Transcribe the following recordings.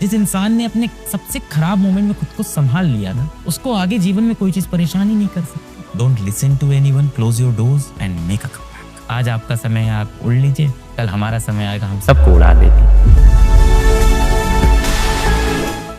जिस इंसान ने अपने सबसे खराब मोमेंट में खुद को संभाल लिया ना, उसको आगे जीवन में कोई चीज परेशान ही नहीं कर सकती। Don't listen to anyone, close your doors and make a comeback. आज आपका समय है, आप उड़ लीजिए, कल हमारा समय आएगा, हम सबको उड़ा देंगे।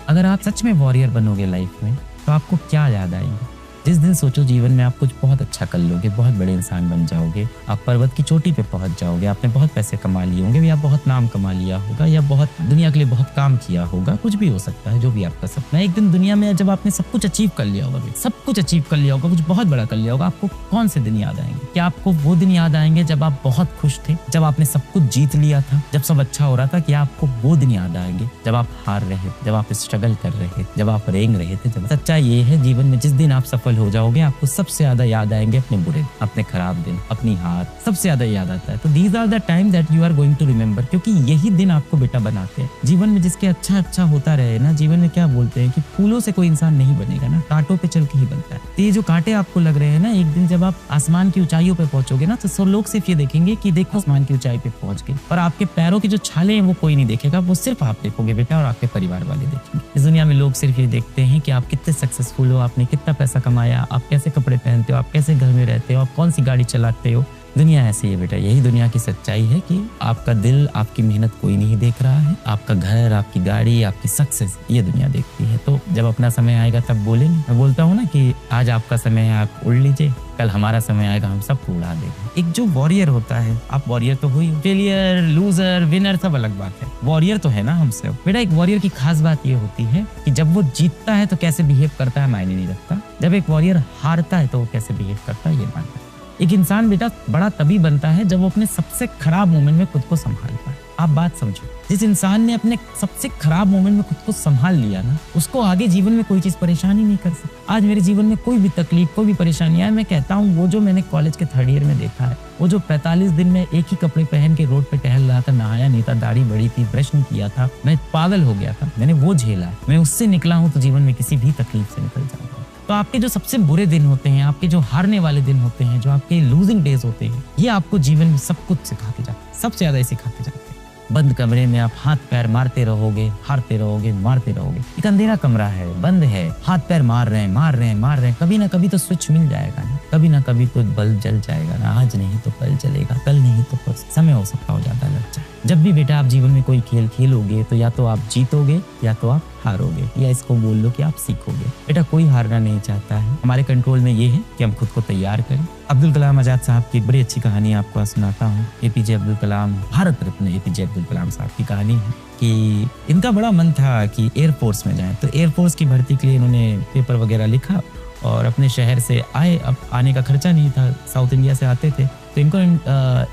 अगर आप सच में वॉरियर बनोगे लाइफ में तो आपको क्या याद आएगा? जिस दिन सोचो जीवन में आप कुछ बहुत अच्छा कर लोगे, बहुत बड़े इंसान बन जाओगे, आप पर्वत की चोटी पे पहुंच जाओगे, आपने बहुत पैसे कमा लिए होंगे या बहुत नाम कमा लिया होगा या बहुत दुनिया के लिए बहुत काम किया होगा, कुछ भी हो सकता है जो भी आपका सपना है। एक दिन दुनिया में जब आपने सब कुछ अचीव कर लिया होगा, सब कुछ अचीव कर लिया होगा, कुछ बहुत बड़ा कर लिया होगा, आपको कौन से दिन याद आएंगे? क्या आपको वो दिन याद आएंगे जब आप बहुत खुश थे, जब आपने सब कुछ जीत लिया था, जब सब अच्छा हो रहा था? क्या आपको वो दिन याद आएंगे जब आप हार रहे, जब आप स्ट्रगल कर रहे थे, जब आप रेंग रहे थे? जब सच्चाई ये है, जीवन में जिस दिन आप सफल हो जाओगे आपको सबसे ज्यादा याद आएंगे अपने बुरे, अपने खराब दिन, अपनी हार, सबसे ज्यादा याद आता है। तो these are the time that you are going to remember, क्योंकि यही दिन आपको बेटा बनाते हैं। जीवन में जिसके अच्छा होता रहे ना, जीवन में क्या बोलते हैं कि फूलों से कोई इंसान नहीं बनेगा ना, कांटों पे चल के ही बनता है। तो ये जो कांटे आपको लग रहे हैं ना, एक दिन जब आप आसमान की ऊंचाइयों पे पहुंचोगे ना, तो सब लोग सिर्फ ये देखेंगे कि देखो आसमान की ऊंचाई पे पहुंच गए, और आपके पैरों की जो छाले हैं वो कोई नहीं देखेगा, वो सिर्फ आप देखोगे बेटा, और आपके परिवार वाले देखेंगे। इस दुनिया में लोग सिर्फ ये देखते हैं कि आप कितने सक्सेसफुल हो, आपने कितना पैसा कमाया, आप कैसे कपड़े पहनते हो, आप कैसे घर में रहते हो, आप कौन सी गाड़ी चलाते हो। दुनिया ऐसी है बेटा, यही दुनिया की सच्चाई है कि आपका दिल, आपकी मेहनत कोई नहीं देख रहा है, आपका घर, आपकी गाड़ी, आपकी सक्सेस ये दुनिया देखती है। तो जब अपना समय आएगा तब बोलेंगे। मैं बोलता हूँ ना कि आज आपका समय है, आप उड़ लीजिए, कल हमारा समय आएगा, हम सबको उड़ा देंगे। एक जो वॉरियर होता है, आप वॉरियर तो हुई, फेलियर, लूजर, विनर सब अलग बात है, वॉरियर तो है ना हम सब बेटा। एक वॉरियर की खास बात ये होती है कि जब वो जीतता है तो कैसे बिहेव करता है मायने नहीं रखता, जब एक वॉरियर हारता है तो वो कैसे बिहेव करता है ये मायने रखता है। एक इंसान बेटा बड़ा तभी बनता है जब वो अपने सबसे खराब मोमेंट में खुद को संभाल पाए। आप बात समझो, जिस इंसान ने अपने सबसे खराब मोमेंट में खुद को संभाल लिया ना, उसको आगे जीवन में कोई चीज परेशानी नहीं कर सकती। आज मेरे जीवन में कोई भी तकलीफ, कोई भी परेशानी आए, मैं कहता हूँ वो जो मैंने कॉलेज के 3rd ईयर में देखा है, वो जो 45 दिन में एक ही कपड़े पहन के रोड पे टहल रहा था, नहाया नहीं था, दाढ़ी बड़ी थी, ब्रश नहीं किया था, मैं पागल हो गया था, मैंने वो झेला है, मैं उससे निकला हूँ, तो जीवन में किसी भी तकलीफ से निकल जाऊंगा। तो आपके जो सबसे बुरे दिन होते हैं, आपके जो हारने वाले दिन होते हैं, जो आपके लूजिंग डेज होते हैं, ये आपको जीवन में सब कुछ सिखा के जाते हैं, सबसे ज्यादा सिखा के जाते हैं। बंद कमरे में आप हाथ पैर मारते रहोगे, हारते रहोगे, मारते रहोगे। एक अंधेरा कमरा है, बंद है, हाथ पैर मार रहे हैं, कभी ना कभी तो स्विच मिल जाएगा ना, कभी ना कभी तो बल्ब जल जाएगा ना, आज नहीं तो कल चलेगा, कल नहीं तो परसों, समय हो सकता हो ज्यादा लग जाए। जब भी बेटा आप जीवन में कोई खेल खेलोगे तो या तो आप जीतोगे या तो आप हारोगे, या इसको बोल लो कि आप सीखोगे। बेटा कोई हारना नहीं चाहता है, हमारे कंट्रोल में ये है कि हम खुद को तैयार करें। अब्दुल कलाम आजाद साहब की बड़ी अच्छी कहानी आपको सुनाता हूँ। एपीजे अब्दुल कलाम, भारत रत्न एपीजे अब्दुल कलाम साहब की कहानी है कि इनका बड़ा मन था कि एयरफोर्स में जाएं, तो एयरफोर्स की भर्ती के लिए इन्होंने पेपर वगैरह लिखा और अपने शहर से आए। अब आने का खर्चा नहीं था, साउथ इंडिया से आते थे, तो इनको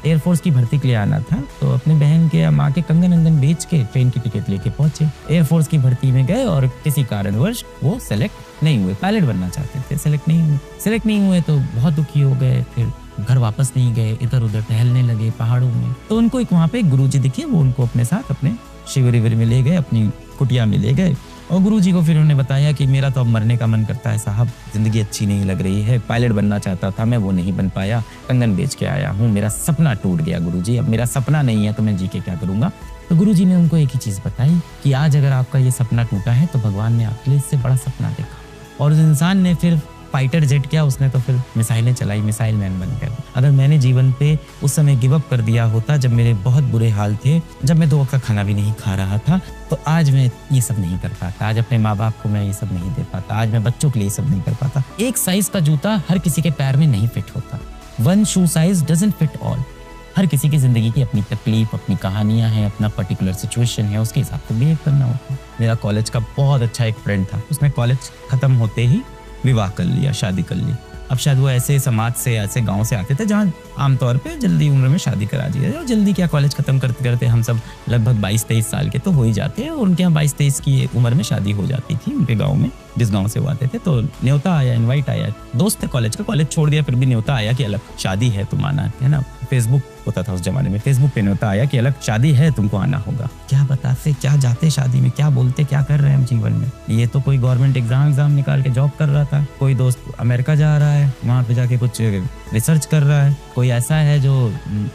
एयरफोर्स की भर्ती के लिए आना था। तो अपने बहन के माँ के कंगन अंगन बेच के ट्रेन की टिकट लेके पहुंचे, एयरफोर्स की भर्ती में गए और किसी कारणवश वो सेलेक्ट नहीं हुए। पायलट बनना चाहते थे, सेलेक्ट नहीं हुए तो बहुत दुखी हो गए। फिर घर वापस नहीं गए, इधर उधर टहलने लगे पहाड़ों में। तो उनको एक वहाँ पे गुरुजी दिखे, वो उनको अपने साथ अपने शिविर में ले गए, अपनी कुटिया में ले गए और गुरुजी को फिर उन्होंने बताया कि मेरा तो अब मरने का मन करता है साहब, जिंदगी अच्छी नहीं लग रही है, पायलट बनना चाहता था मैं, वो नहीं बन पाया, कंगन बेच के आया हूँ, मेरा सपना टूट गया गुरुजी, अब मेरा सपना नहीं है तो मैं जी के क्या करूँगा। तो गुरुजी ने उनको एक ही चीज़ बताई कि आज अगर आपका ये सपना टूटा है तो भगवान ने आपके लिए इससे बड़ा सपना देखा। और उस इंसान ने फिर फाइटर जेट किया, उसने तो फिर मिसाइलें चलाई, मिसाइल मैन बन गया। अगर मैंने जीवन पे उस समय गिव अप कर दिया होता, जब मेरे बहुत बुरे हाल थे, जब मैं 2 वक्त का खाना भी नहीं खा रहा था, तो आज मैं ये सब नहीं कर पाता, आज अपने माँ बाप को मैं ये सब नहीं दे पाता, आज मैं बच्चों के लिए ये सब नहीं कर पाता। एक साइज का जूता हर किसी के पैर में नहीं फिट होता, 1 shoe size doesn't fit all. हर किसी की जिंदगी की अपनी तकलीफ, अपनी कहानियां हैं, अपना पर्टिकुलर सिचुएशन है, उसके हिसाब से बिहेव करना होता है। मेरा कॉलेज का बहुत अच्छा एक फ्रेंड था, उसने कॉलेज खत्म होते ही विवाह कर लिया, शादी कर ली। अब शायद वो ऐसे समाज से, ऐसे गांव से आते थे जहाँ आमतौर पे जल्दी उम्र में शादी करा दी जाती है। और जल्दी क्या, कॉलेज खत्म करते करते हम सब लगभग 22-23 साल के तो हो ही जाते हैं, और उनके यहाँ 22-23 की उम्र में शादी हो जाती थी उनके गाँव में। जिस गांव से वो आते थे, तो न्योता आया, इनवाइट आया, दोस्त थे कॉलेज का, कॉलेज छोड़ दिया फिर भी न्योता आया कि अलग शादी है, तुम आना है ना। फेसबुक होता था उस जमाने में, फेसबुक पे न्योता आया कि अलग शादी है, तुमको आना होगा। क्या बताते, क्या जाते शादी में, क्या बोलते, क्या कर रहे हैं हम जीवन में। ये तो कोई गवर्नमेंट एग्जाम निकाल के जॉब कर रहा था, कोई दोस्त अमेरिका जा रहा है, वहां पे जाके कुछ रिसर्च कर रहा है, कोई ऐसा है जो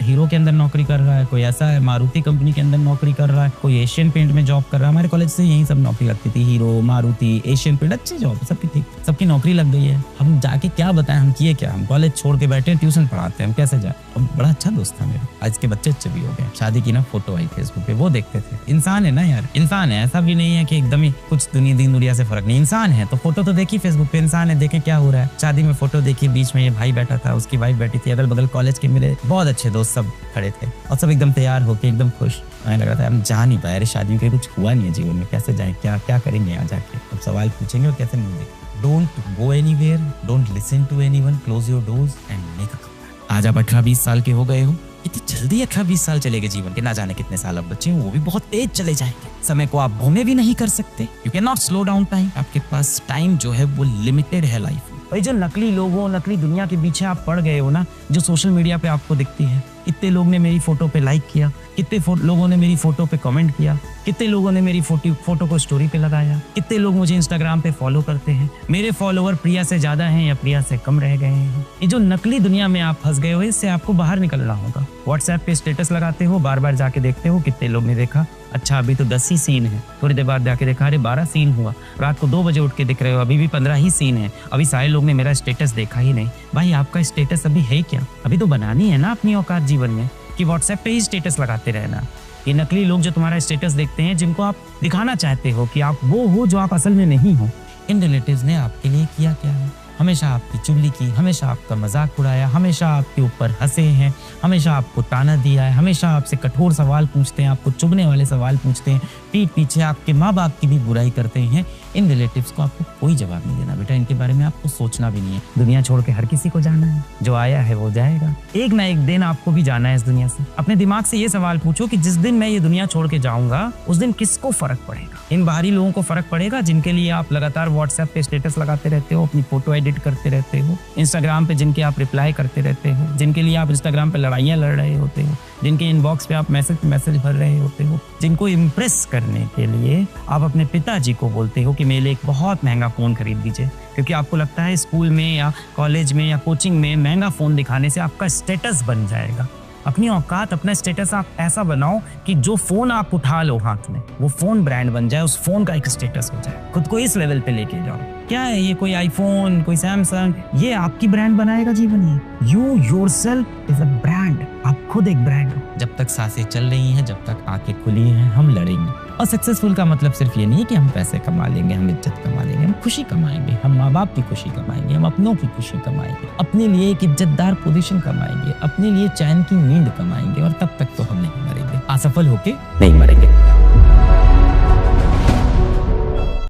हीरो के अंदर नौकरी कर रहा है, कोई ऐसा है मारुति कंपनी के अंदर नौकरी कर रहा है, कोई एशियन पेंट में जॉब कर रहा है। हमारे कॉलेज से यही सब नौकरी लगती थी, हीरो, मारुति, एशियन पेंट, अच्छी जॉब सबकी थी, सबकी नौकरी लग गई है। हम जाके क्या बताएं, हम किए क्या, हम कॉलेज छोड़ के बैठे, ट्यूशन पढ़ाते हैं, हम कैसे जाए। अब बड़ा अच्छा दोस्त था मेरा, आज के बच्चे अच्छे भी हो गए। शादी की ना फोटो आई फेसबुक पे, वो देखते थे। इंसान है ना यार, इंसान है, ऐसा भी नहीं है कि एकदम ही कुछ दुनिया से फर्क नहीं, इंसान है तो फोटो तो देखी फेसबुक पे, इंसान है, देखे क्या हो रहा है। शादी में फोटो देखी, बीच में ये भाई बैठा था, उसकी वाइफ बैठी थी, अगल बगल कॉलेज के मेरे बहुत अच्छे दोस्त सब खड़े थे और सब एकदम तैयार होके एकदम खुश। हमें लग रहा था हम जा नहीं पाए, अरे शादी में कुछ हुआ नहीं है जीवन में, कैसे जाए, क्या करेंगे यहाँ जाके। अब सवाल पूछेंगे और कैसे मुंह देंगे। Don't go anywhere, don't listen to anyone, close your doors and make a comeback. आज आप 18-20 साल के हो गए हो, इतनी जल्दी 18-20 साल चले गए जीवन के, ना जाने कितने साल अब बच्चे हैं, वो भी बहुत तेज चले जाएंगे। समय को आप भूमे भी नहीं कर सकते, you can not slow down time. आपके पास टाइम जो है वो लिमिटेड है लाइफ में। भाई जो नकली लोगों, नकली दुनिया के पीछे आप पड़ गए हो ना, जो सोशल मीडिया पे आपको दिखती है, कितने लोग ने मेरी फोटो पे लाइक किया, कितने लोगों ने मेरी फोटो पे कमेंट किया, कितने लोगों ने मेरी फोटो को स्टोरी पे लगाया, कितने लोग मुझे इंस्टाग्राम पे फॉलो करते हैं। मेरे फॉलोवर प्रिया से ज्यादा हैं या प्रिया से कम रह गए हैं। ये जो नकली दुनिया में आप फंस गए हो, इससे आपको बाहर निकलना होगा। व्हाट्सएप पे स्टेटस लगाते हो, बार बार जाके देखते हो कितने लोग ने देखा, अच्छा अभी तो 10 ही सीन है, थोड़ी देर बाद जाके देखा अरे 12 सीन हुआ, रात को 2 बजे उठ के दिख रहे हो अभी भी 15 ही सीन है, अभी सारे लोग ने मेरा स्टेटस देखा ही नहीं। भाई आपका स्टेटस अभी है क्या, अभी तो बनानी है ना अपनी औकात जीवन में, कि व्हाट्सएप पे ही स्टेटस लगाते रहना। ये नकली लोग जो तुम्हारा स्टेटस देखते हैं, जिनको आप दिखाना चाहते हो कि आप वो हो जो आप असल में नहीं हो, इन रिलेटिव्स ने आपके लिए किया क्या है? हमेशा आपकी चुगली की, हमेशा आपका मजाक उड़ाया, हमेशा आपके ऊपर हंसे हैं, हमेशा आपको ताना दिया है, हमेशा आपसे कठोर सवाल पूछते हैं, आपको चुभने वाले सवाल पूछते हैं, पीठ पीछे आपके माँ बाप की भी बुराई करते हैं। इन रिलेटिव्स को आपको कोई जवाब नहीं देना बेटा, इनके बारे में आपको सोचना भी नहीं है। दुनिया छोड़ के हर किसी को जाना है, जो आया है वो जाएगा, एक ना एक दिन आपको भी जाना है इस दुनिया से। अपने दिमाग से ये सवाल पूछो कि जिस दिन मैं ये दुनिया छोड़ के जाऊंगा, उस दिन किसको फर्क पड़ेगा? इन बाहरी लोगों को फर्क पड़ेगा जिनके लिए आप लगातार व्हाट्सएप पे स्टेटस लगाते रहते हो, अपनी फोटो एडिट करते रहते हो, इंस्टाग्राम पे जिनके आप रिप्लाई करते रहते हो, जिनके लिए आप इंस्टाग्राम पे लड़ाइयाँ लड़ रहे होते हो, जिनके इनबॉक्स पे आप मैसेज भर रहे होते हो, जिनको इम्प्रेस करने के लिए आप अपने पिताजी को बोलते हो कि मेरे लिए एक बहुत महंगा फ़ोन खरीद दीजिए, क्योंकि आपको लगता है स्कूल में या कॉलेज में या कोचिंग में महंगा फ़ोन दिखाने से आपका स्टेटस बन जाएगा। अपनी औकात, अपना स्टेटस आप ऐसा बनाओ कि जो फ़ोन आप उठा लो हाथ में, वो फ़ोन ब्रांड बन जाए, उस फ़ोन का एक स्टेटस हो जाए। खुद को इस लेवल पे लेके जाओ। क्या है ये, कोई आईफोन, कोई सैमसंग, ये आपकी ब्रांड बनाएगा जीवन ही। You yourself is a brand, आप खुद एक ब्रांड हो। जब तक सांसें चल रही हैं, जब तक आंखें खुली हैं, हम लड़ेंगे। और सक्सेसफुल का मतलब सिर्फ ये नहीं है कि हम पैसे कमा लेंगे, हम इज्जत कमा लेंगे, हम खुशी कमाएंगे, हम माँ बाप की खुशी कमाएंगे, हम अपनों की खुशी कमाएंगे, अपने लिए एक इज्जतदार पोजीशन कमाएंगे, अपने लिए चैन की नींद कमाएंगे, और तब तक तो हम नहीं मरेंगे, असफल होके नहीं मरेंगे।